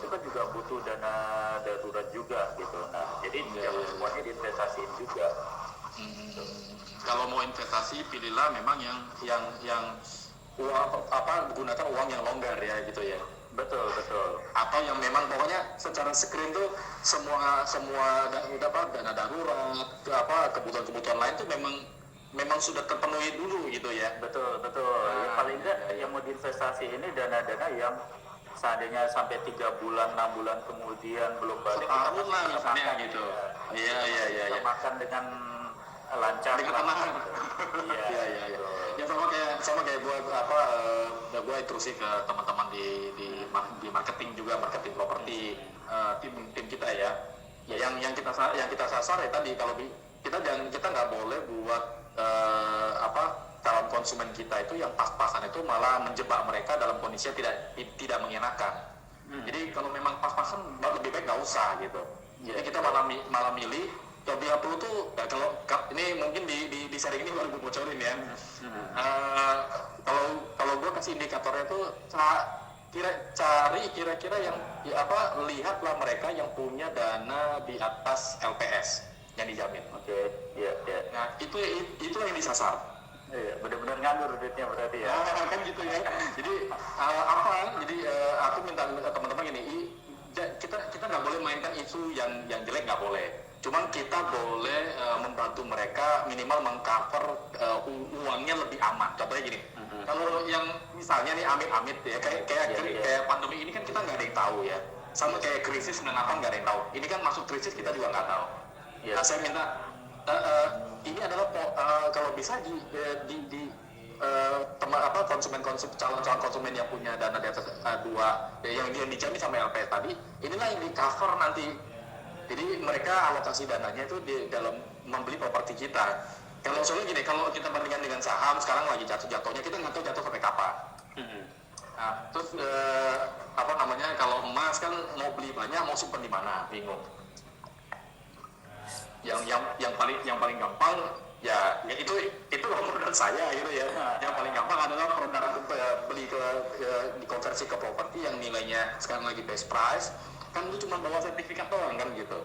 itu kan juga butuh dana darurat juga gitu. Nah, jadi jangan semuanya diinvestasiin juga. Kalau mau investasi, pilihlah memang yang uang gunakan uang yang longgar ya gitu ya. Betul. Atau yang memang pokoknya secara screen tuh semua dana darurat, kebutuhan lain tuh memang sudah terpenuhi dulu gitu ya. Betul. Ya, paling enggak yang mau diinvestasi ini dana-dana yang seandainya sampai 3 bulan, 6 bulan kemudian belum balik, setahun lah misalnya makan, gitu. Iya. Iya. Makan dengan lancar. Dengan tenang. Iya. Ya sama kayak gue instruksi ke teman-teman di marketing juga, marketing properti, tim kita ya. Yang kita sasar ya tadi, kalau kita nggak boleh buat calon konsumen kita itu yang pas-pasan itu malah menjebak mereka dalam kondisi yang tidak mengenakan. Jadi kalau memang pas-pasan lebih baik nggak usah gitu. Jadi kita malah milih lebih perlu tuh ya, kalau ini mungkin di sharing ini baru gue bocorin ya. Kalau gue kasih indikatornya tuh cari kira-kira yang lihatlah mereka yang punya dana di atas LPS yang dijamin. Oke. Iya. Nah itu yang disasar. Iya, benar-benar nganggur duitnya berarti ya. Kan gitu ya. Jadi aku minta teman-teman gini, kita nggak boleh mainkan isu yang jelek, nggak boleh. Cuman kita boleh membantu mereka minimal mengcover uangnya lebih aman. Contohnya gini, kalau yang misalnya nih amit-amit ya kayak pandemi ini kan kita nggak ada yang tahu ya. Sama kayak krisis 98 nggak ada yang tahu. Ini kan masuk krisis kita juga nggak tahu. Nah, saya minta ini adalah kalau bisa calon konsumen yang punya dana di atas yang dijamin sama LPS tadi, inilah yang di cover nanti. Jadi mereka alokasi dananya itu di dalam membeli properti kita. Kalau soalnya gini, kalau kita bandingkan dengan saham sekarang lagi jatuhnya, kita nggak tahu jatuh sampai kapan. Nah, terus kalau emas kan mau beli banyak, mau simpen di mana, bingung. Yang paling gampang ya itu menurut saya gitu ya. Yang paling gampang adalah produk beli dikonversi ke properti yang nilainya sekarang lagi best price, kan itu cuma bawa sertifikat doang kan gitu.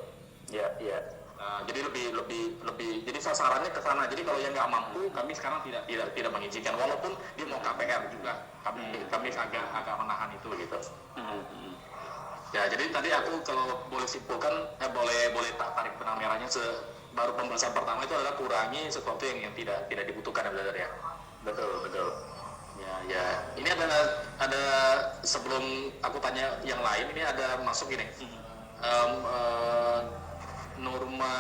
Iya. Nah, jadi lebih jadi sasarannya ke sana. Jadi kalau yang nggak mampu, kami sekarang tidak mengizinkan, walaupun dia mau KPR juga, kami agak menahan itu gitu. Ya, jadi tadi aku kalau boleh simpulkan, boleh tarik benang merahnya baru pembahasan pertama itu adalah kurangi sesuatu yang tidak dibutuhkan ya, brother ya. Betul. Ya. Ini ada sebelum aku tanya yang lain, ini ada masuk gini. Nurma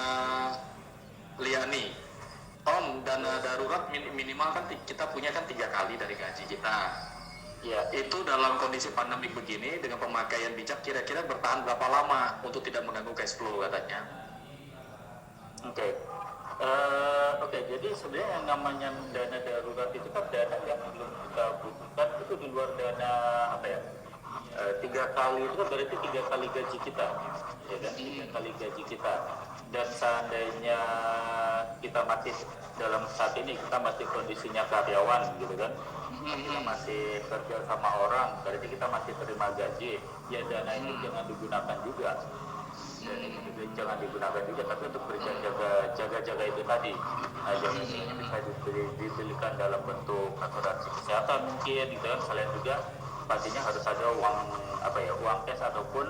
Liani. Om, dana darurat minimal kan kita punya kan 3 kali dari gaji kita. Ya, itu dalam kondisi pandemik begini dengan pemakaian bijak kira-kira bertahan berapa lama untuk tidak mengganggu cash flow katanya. Oke, jadi sebenarnya yang namanya dana darurat itu kan dana yang belum kita butuhkan, itu di luar dana 3 kali itu kan berarti 3 kali gaji kita, ya kan? 3 kali gaji kita. Dan seandainya kita masih dalam saat ini kita masih kondisinya karyawan gitu kan, kita masih kerja sama orang, berarti kita masih terima gaji, ya dana itu jangan digunakan juga. Dan itu juga jangan digunakan juga, tapi untuk jaga itu tadi. Nah, jangan ini bisa dibelikan dalam bentuk asuransi kesehatan mungkin gitu kan. Selain juga pastinya harus ada uang cash ataupun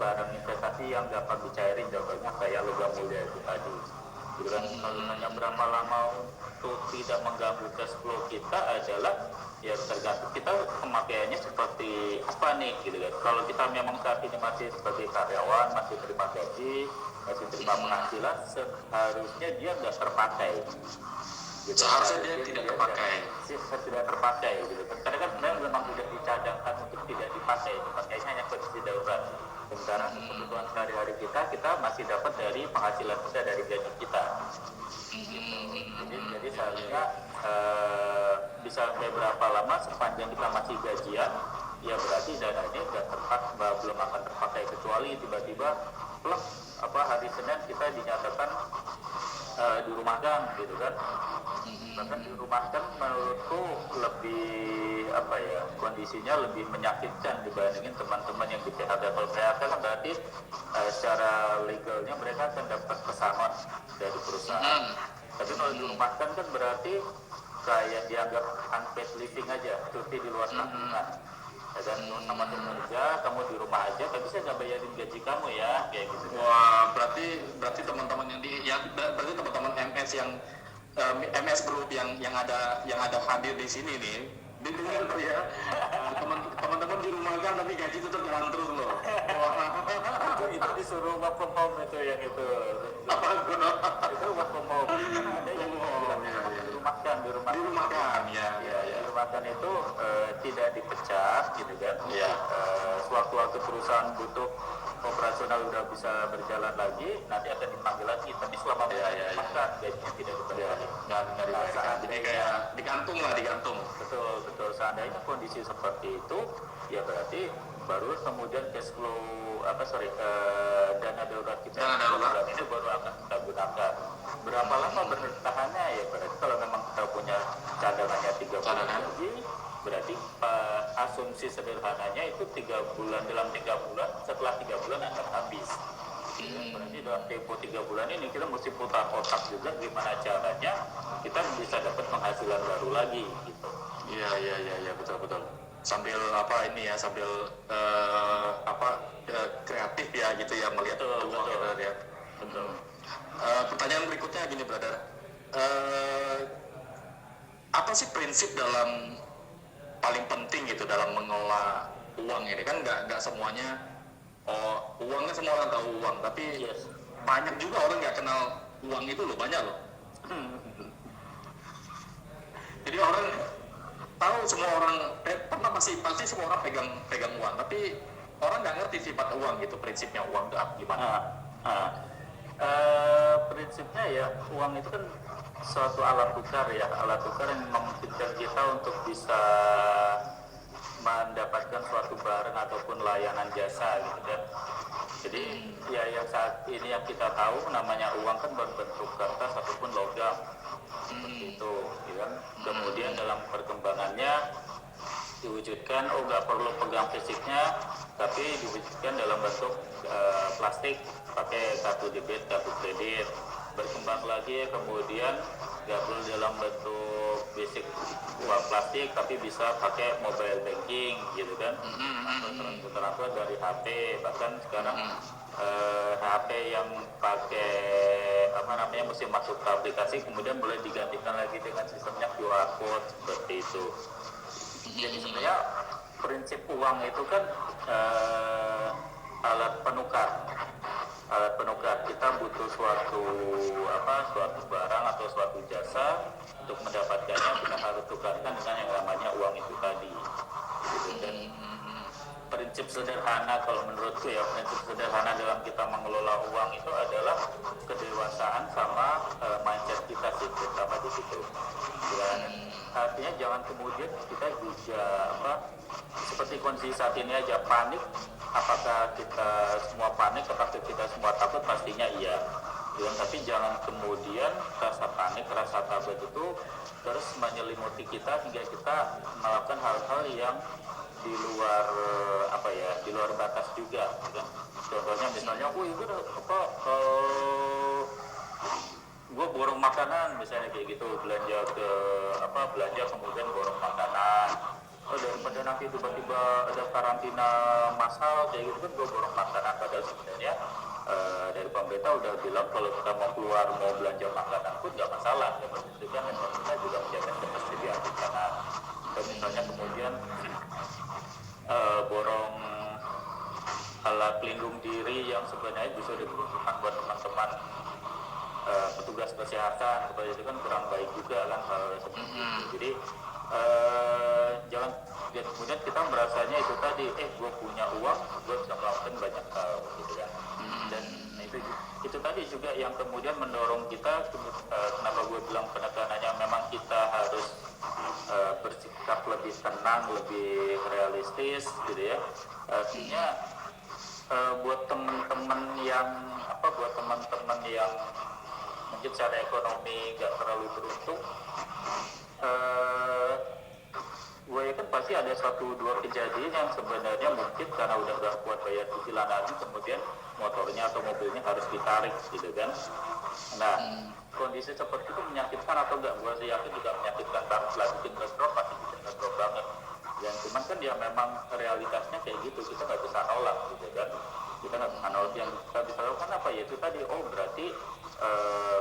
barang investasi yang dapat dicairin, contohnya kayak logam mulia itu tadi gitu kan. Kalau hanya berapa lama untuk tidak mengganggu cash flow kita adalah ya tergantung kita pemakaiannya seperti apa nih gitu kan. Kalau kita memang saat ini masih sebagai karyawan, masih terima gaji, masih terima penghasilan, seharusnya dia nggak terpakai gitu. Seharusnya dia tidak terpakai gitu. Karena kan sebenarnya memang sudah dicadangkan untuk tidak dipakai, dipakainya hanya kondisi darurat. Sementara kebutuhan sehari-hari kita masih dapat dari penghasilan kita dari gaji kita. Jadi seharusnya bisa sampai berapa lama sepanjang kita masih gajian, ya berarti dana ini belum akan terpakai kecuali tiba-tiba plek hari Senin kita dinyatakan dirumahkan gitu kan. Bahkan dirumahkan menurutku lebih kondisinya lebih menyakitkan dibandingin teman-teman yang di PHK. Kalau PHK kan berarti secara legalnya mereka akan dapat pesangon dari perusahaan. Tapi kalau dirumahkan kan berarti kayak dianggap unpaid living aja, cuti di luar tanggungan. Dan sama kerja, kamu di rumah aja, tapi saya nggak bayarin gaji kamu ya, kayak gitu. Wah, berarti teman-teman berarti teman-teman MS yang MS Group yang ada hadir di sini nih, dengar tuh ya, teman-teman di rumah kan tapi gaji tetap jalan terus loh. Wah, itu disuruh work from home itu yang itu. Apa Itu work from home. Ada yang dirumahkan ya. Dirumahkan itu tidak dipecat gitu kan. Iya. Sewaktu-waktu perusahaan butuh operasional udah bisa berjalan lagi, nanti akan dipanggil lagi. Tapi selama dirumahkan gajinya tidak dibayar. Nggak dibayarkan. Jadi kayak digantung. Betul. Seandainya kondisi seperti itu, ya berarti baru kemudian cash flow dana darurat kita ini baru akan kita gunakan. Berapa lama bertahannya ya berarti kalau memang kita punya cadangannya 3 bulan lagi, berarti asumsi sederhananya itu 3 bulan, dalam 3 bulan, setelah 3 bulan akan habis. Berarti dalam tempo 3 bulan ini kita mesti putar otak juga gimana caranya kita bisa dapat penghasilan baru lagi gitu. Iya, betul. Sambil sambil kreatif ya gitu ya, melihat peluang ya. Betul. Pertanyaan berikutnya gini, brother. Apa sih prinsip paling penting gitu dalam mengelola uang ini? Kan nggak semuanya uangnya, semua orang tahu uang, tapi banyak juga orang nggak kenal uang itu loh, banyak loh. Jadi orang tahu, semua orang pasti semua orang pegang uang, tapi orang nggak ngerti sifat uang gitu, prinsipnya uang itu gimana? Prinsipnya ya uang itu kan suatu alat tukar yang memungkinkan kita untuk bisa mendapatkan suatu barang ataupun layanan jasa gitu kan. Jadi ya yang saat ini yang kita tahu namanya uang kan berbentuk kertas ataupun logam seperti itu, gitu kan. Kemudian dalam perkembangannya diwujudkan nggak perlu pegang fisiknya, tapi diwujudkan dalam bentuk plastik pakai kartu debit, kartu kredit. Berkembang lagi kemudian nggak perlu dalam bentuk basic uang plastik, tapi bisa pakai mobile banking gitu kan, atau transfer dari HP. Bahkan sekarang HP yang pakai mesti masuk ke aplikasi, kemudian boleh digantikan lagi dengan sistemnya QR code seperti itu. Jadi sebenarnya prinsip uang itu kan alat penukar. Kita butuh suatu barang atau suatu jasa, untuk mendapatkannya kita harus tukarkan dengan yang namanya uang itu tadi. Gitu. Dan prinsip sederhana kalau menurutku ya, prinsip sederhana dalam kita mengelola uang itu adalah kedewasaan sama mindset kita sih, terutama di situ. Dan artinya jangan kemudian kita juga seperti kondisi saat ini aja panik. Apakah kita semua panik, apakah kita semua takut? Pastinya iya. Tapi jangan kemudian rasa panik, rasa takut itu terus menyelimuti kita hingga kita melakukan hal-hal yang di luar batas juga. Contohnya misalnya, gue borong makanan misalnya kayak gitu, belanja kemudian borong makanan. Daripada nanti tiba-tiba ada karantina massal kayak gitu kan, gue borong makanan. Padahal sebenarnya dari pemerintah udah bilang kalau kita mau keluar mau belanja makanan pun nggak masalah, ya kan kita juga menjaga ketersediaan makanan. Dan misalnya kemudian borong alat pelindung diri yang sebenarnya bisa diperuntukkan buat teman-teman petugas kesehatan, supaya itu kan kurang baik juga kan hal seperti itu. Jadi jangan kemudian kita merasanya itu tadi, gue punya uang, gue bisa melakukan banyak hal gitu kan. Dan itu tadi juga yang kemudian mendorong kita, kenapa gue bilang penekanannya memang kita harus bersikap lebih tenang, lebih realistis gitu ya. Artinya buat teman-teman yang mungkin secara ekonomi nggak terlalu beruntung, gue yakin pasti ada 1-2 kejadian yang sebenarnya mungkin karena udah nggak kuat bayar cicilan lagi, kemudian motornya atau mobilnya harus ditarik gitu kan. Nah, kondisi seperti itu menyakitkan atau enggak? Gue sih yakin juga menyakitkan banget lah, bikin ngedrop, pasti bikin ngedrop banget. Dan cuman kan ya memang realitasnya kayak gitu, kita nggak bisa nolak gitu kan. Kita nggak bisa nolak, yang kita bisa lakukan apa ya itu tadi, berarti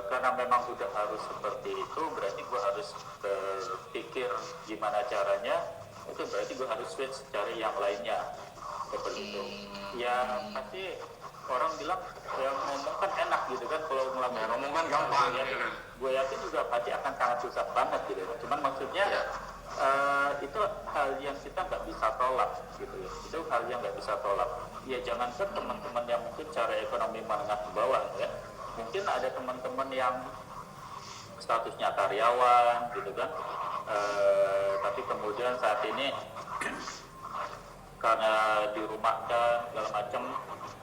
karena memang udah harus seperti itu, berarti gue harus berpikir gimana caranya. Oke, berarti gue harus switch cari yang lainnya seperti itu. Ya pasti orang bilang ya ngomong kan enak gitu kan, kalau ngelakuin ngomong kan gampang ya, gitu kan. gue yakin juga pasti akan sangat susah banget gitu. Cuman maksudnya itu hal yang kita nggak bisa tolak gitu ya. Itu hal yang nggak bisa tolak. Ya jangankan teman-teman yang mungkin cara ekonomi menengah ke bawah ya, mungkin ada teman-teman yang statusnya karyawan gitu kan, tapi kemudian saat ini karena dirumahkan segala macam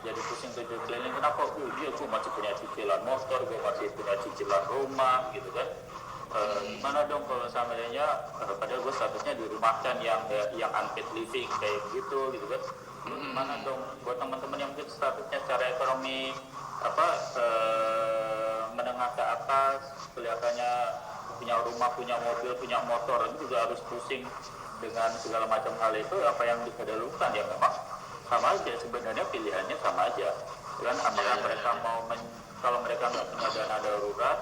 jadi pusing tujuh keliling. Kenapa? Dia cuma masih punya cicilan motor, gue masih punya cicilan rumah gitu kan. Gimana dong kalau seandainya padahal gue statusnya dirumahkan yang unpaid living kayak gitu kan. Gimana dong buat teman-teman yang mungkin statusnya secara ekonomi menengah ke atas, kelihatannya punya rumah, punya mobil, punya motor, itu juga harus pusing dengan segala macam hal itu. Apa yang bisa dilakukan ya memang sama aja, sebenarnya pilihannya sama aja kan. Apakah mereka mau kalau mereka nggak punya dana darurat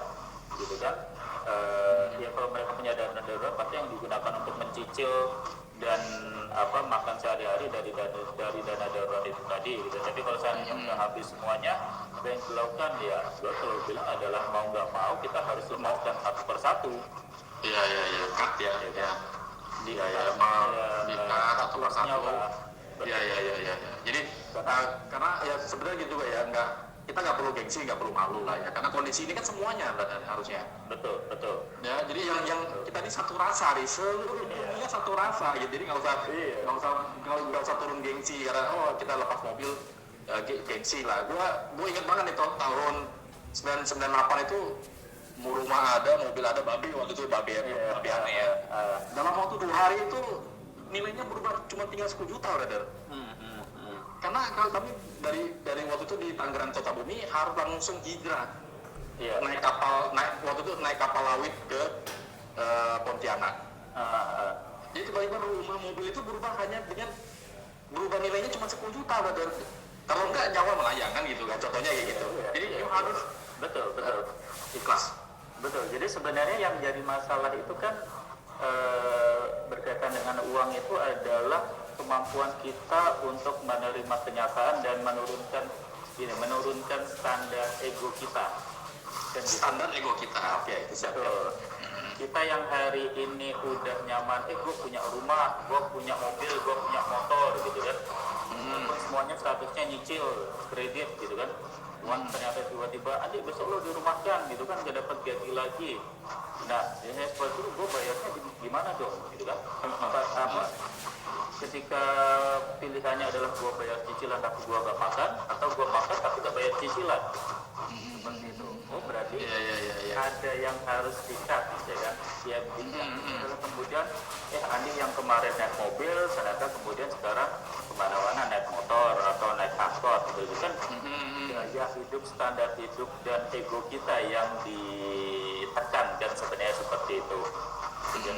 gitu kan, ya kalau mereka punya dana darurat pasti yang digunakan untuk mencicil dan makan sehari-hari dari dana darurat itu tadi gitu. Tapi kalau seandainya udah habis semuanya, apa yang dilakukan ya gue selalu bilang adalah mau nggak mau kita harus lunaskan satu persatu. Cut ya. Di cut satu persatu. Ya. Jadi karena ya sebenarnya gitu ya, kita nggak perlu gengsi, nggak perlu malu lah ya, karena kondisi ini kan semuanya harusnya. Betul. Ya, jadi yang kita ini satu rasa, seluruh dunia satu rasa gitu. Jadi nggak usah turun gengsi karena kita lepas mobil gengsi lah. Gua ingat banget itu tahun 98 itu rumah ada, mobil ada, babi waktu itu babi aneh ya. Dalam waktu 2 hari itu nilainya berubah cuma tinggal 10 juta brother. Karena kalau kami dari waktu itu di Tangerang Kota-Bumi harus langsung hijrah. Naik kapal laut ke Pontianak. Jadi tiba-tiba rumah mobil itu berubah hanya dengan berubah nilainya cuma 10 juta brother. Kalau enggak nyawa melayang kan gitu kan, contohnya kayak gitu. Jadi harus betul ikhlas. Betul. Jadi sebenarnya yang jadi masalah itu kan berkaitan dengan uang itu adalah kemampuan kita untuk menerima kenyataan dan menurunkan standar ego kita. Dan standar ego kita, oke, itu betul. Kita yang hari ini udah nyaman, gue punya rumah, gue punya mobil, gue punya motor gitu kan. Semuanya statusnya nyicil, kredit gitu kan. Ternyata tiba-tiba, adik besok lo dirumahkan gitu kan, gak dapat gaji lagi. Nah, ya seperti itu gue bayarnya gimana dong gitu kan. Ketika pilihannya adalah gue bayar cicilan tapi gue gak makan, atau gue makan tapi gak bayar cicilan, seperti itu. Berarti ada yang harus di-cut ya kan. Ya kemudian Andi yang kemarin naik mobil, ternyata kemudian sekarang kemana-mana naik motor atau naik angkot gitu kan. Gaya hidup, standar hidup dan ego kita yang ditekan dan sebenarnya seperti itu. Dan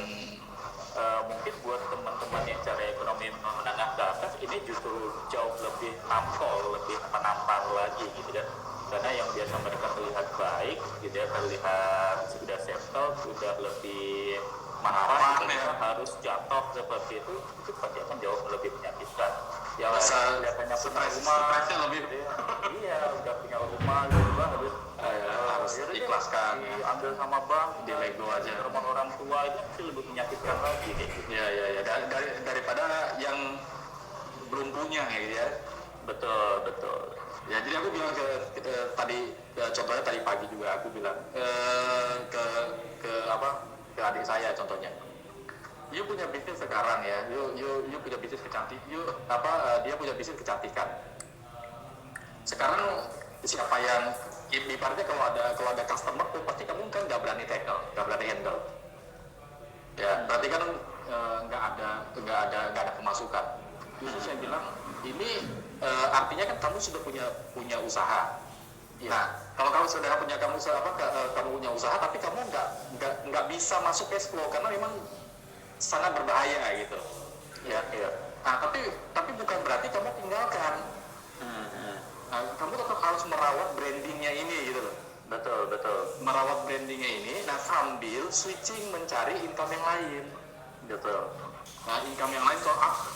mungkin buat teman-teman yang cara ekonomi menengah ke atas ini justru jauh lebih nampol, lebih menampar lagi gitu kan. Karena yang biasa mereka terlihat baik gitu ya, terlihat sudah settle, sudah lebih mapan, harus jatuh seperti itu pasti akan jauh lebih menyakitkan. Ya kelihatannya punya rumah, stresnya lebih udah punya rumah juga harus ikhlaskan, diambil sama bank, dilego aja rumah orang tua, itu pasti lebih menyakitkan lagi gitu. Daripada yang belum punya gitu ya. Betul. Ya, jadi aku bilang contohnya tadi pagi juga aku bilang ke adik saya contohnya, you punya bisnis sekarang ya, you punya bisnis kecantik, dia punya bisnis kecantikan. Sekarang siapa yang ibaratnya kalau ada customer tuh pasti kamu kan nggak berani tackle, nggak berani handle. Ya, berarti kan nggak ada pemasukan. Justru saya bilang ini artinya kan kamu sudah punya usaha. Nah, kalau kamu sudah punya kamu punya usaha tapi kamu nggak bisa masuk cash flow karena memang sangat berbahaya gitu. Iya, iya. Nah, tapi bukan berarti kamu tinggalkan. Nah, kamu tetap harus merawat brandingnya ini gitu loh. Betul, betul. Merawat brandingnya ini, nah sambil switching mencari income yang lain. Betul. Nah, income yang lain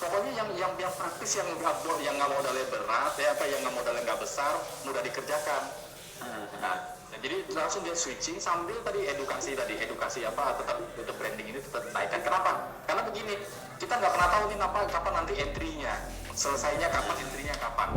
pokoknya yang praktis yang nggak modalnya berat ya, yang nggak modalnya nggak besar, mudah dikerjakan. Nah, jadi langsung dia switching sambil edukasi tetap branding ini tetap naikkan. Kenapa? Karena begini, kita nggak pernah tahu nih kapan nanti entry-nya, selesainya kapan, entry-nya kapan.